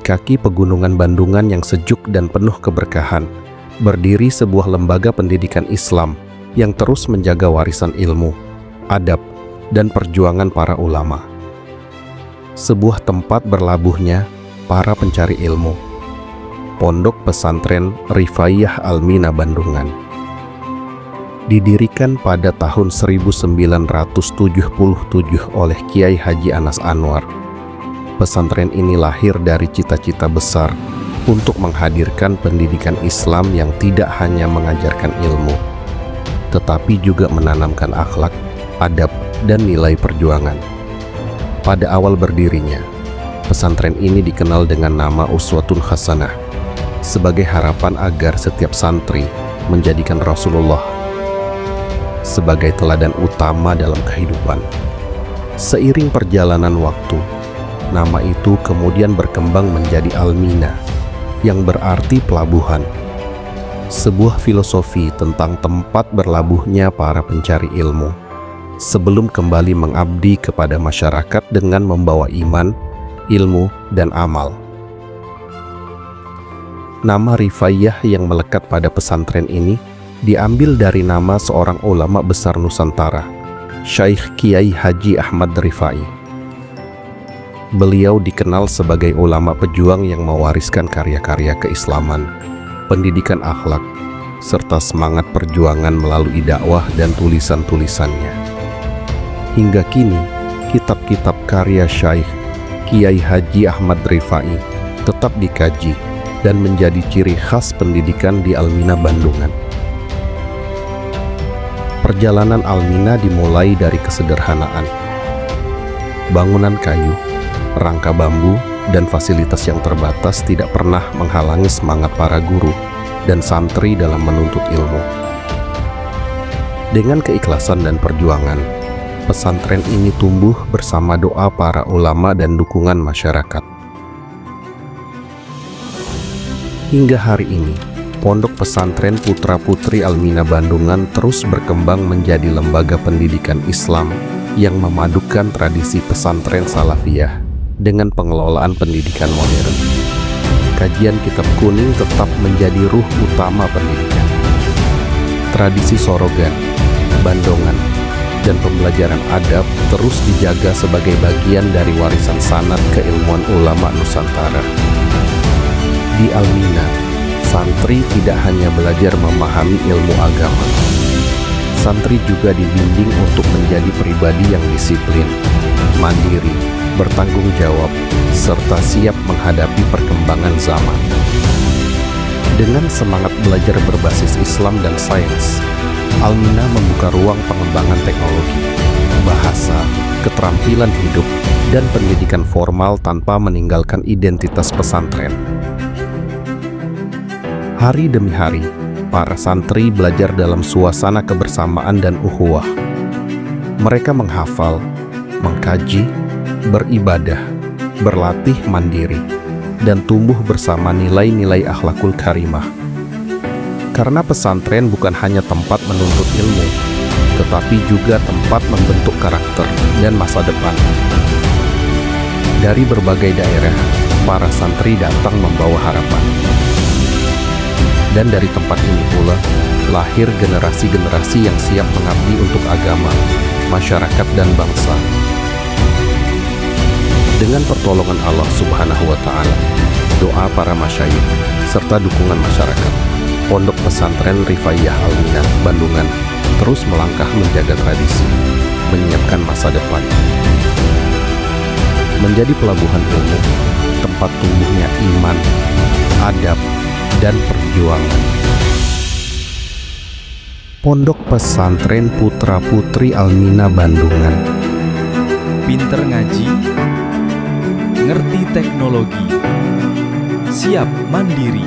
kaki pegunungan Bandungan yang sejuk dan penuh keberkahan, berdiri sebuah lembaga pendidikan Islam yang terus menjaga warisan ilmu, adab, dan perjuangan para ulama. Sebuah tempat berlabuhnya para pencari ilmu. Pondok Pesantren Rifaiyah Almina Bandungan. Didirikan pada tahun 1977 oleh Kiai Haji Anas Anwar. Pesantren ini lahir dari cita-cita besar untuk menghadirkan pendidikan Islam yang tidak hanya mengajarkan ilmu, tetapi juga menanamkan akhlak, adab, dan nilai perjuangan. Pada awal berdirinya, pesantren ini dikenal dengan nama Uswatun Hasanah, sebagai harapan agar setiap santri menjadikan Rasulullah sebagai teladan utama dalam kehidupan. Seiring perjalanan waktu, nama itu kemudian berkembang menjadi Almina, yang berarti pelabuhan. Sebuah filosofi tentang tempat berlabuhnya para pencari ilmu, sebelum kembali mengabdi kepada masyarakat dengan membawa iman, ilmu, dan amal. Nama Rifaiyah yang melekat pada pesantren ini diambil dari nama seorang ulama besar Nusantara, Syekh Kiai Haji Ahmad Rifai. Beliau dikenal sebagai ulama pejuang yang mewariskan karya-karya keislaman, pendidikan akhlak, serta semangat perjuangan melalui dakwah dan tulisan-tulisannya. Hingga kini, kitab-kitab karya Syekh Kiai Haji Ahmad Rifai tetap dikaji dan menjadi ciri khas pendidikan di Almina Bandungan. Perjalanan Almina dimulai dari kesederhanaan. Bangunan kayu, rangka bambu, dan fasilitas yang terbatas tidak pernah menghalangi semangat para guru dan santri dalam menuntut ilmu. Dengan keikhlasan dan perjuangan, pesantren ini tumbuh bersama doa para ulama dan dukungan masyarakat. Hingga hari ini, Pondok Pesantren Putra-Putri Almina Bandungan terus berkembang menjadi lembaga pendidikan Islam yang memadukan tradisi pesantren salafiyah dengan pengelolaan pendidikan modern. Kajian kitab kuning tetap menjadi ruh utama pendidikan. Tradisi sorogan, bandongan, dan pembelajaran adab terus dijaga sebagai bagian dari warisan sanad keilmuan ulama Nusantara. Di Almina, santri tidak hanya belajar memahami ilmu agama. Santri juga dibimbing untuk menjadi pribadi yang disiplin, mandiri, bertanggung jawab, serta siap menghadapi perkembangan zaman. Dengan semangat belajar berbasis Islam dan sains, Almina membuka ruang pengembangan teknologi, bahasa, keterampilan hidup, dan pendidikan formal tanpa meninggalkan identitas pesantren. Hari demi hari, para santri belajar dalam suasana kebersamaan dan ukhuwah. Mereka menghafal, mengkaji, beribadah, berlatih mandiri, dan tumbuh bersama nilai-nilai akhlakul karimah. Karena pesantren bukan hanya tempat menuntut ilmu, tetapi juga tempat membentuk karakter dan masa depan. Dari berbagai daerah, para santri datang membawa harapan. Dan dari tempat ini pula, lahir generasi-generasi yang siap mengabdi untuk agama, masyarakat, dan bangsa. Dengan pertolongan Allah Subhanahu wa Ta'ala, doa para masyayikh, serta dukungan masyarakat, Pondok Pesantren Rifaiyah Almina Bandungan terus melangkah menjaga tradisi, menyiapkan masa depan. Menjadi pelabuhan ilmu, tempat tumbuhnya iman, adab, dan perjuangan. Pondok Pesantren Putra-Putri Almina Bandungan. Pinter ngaji, ngerti teknologi, siap mandiri.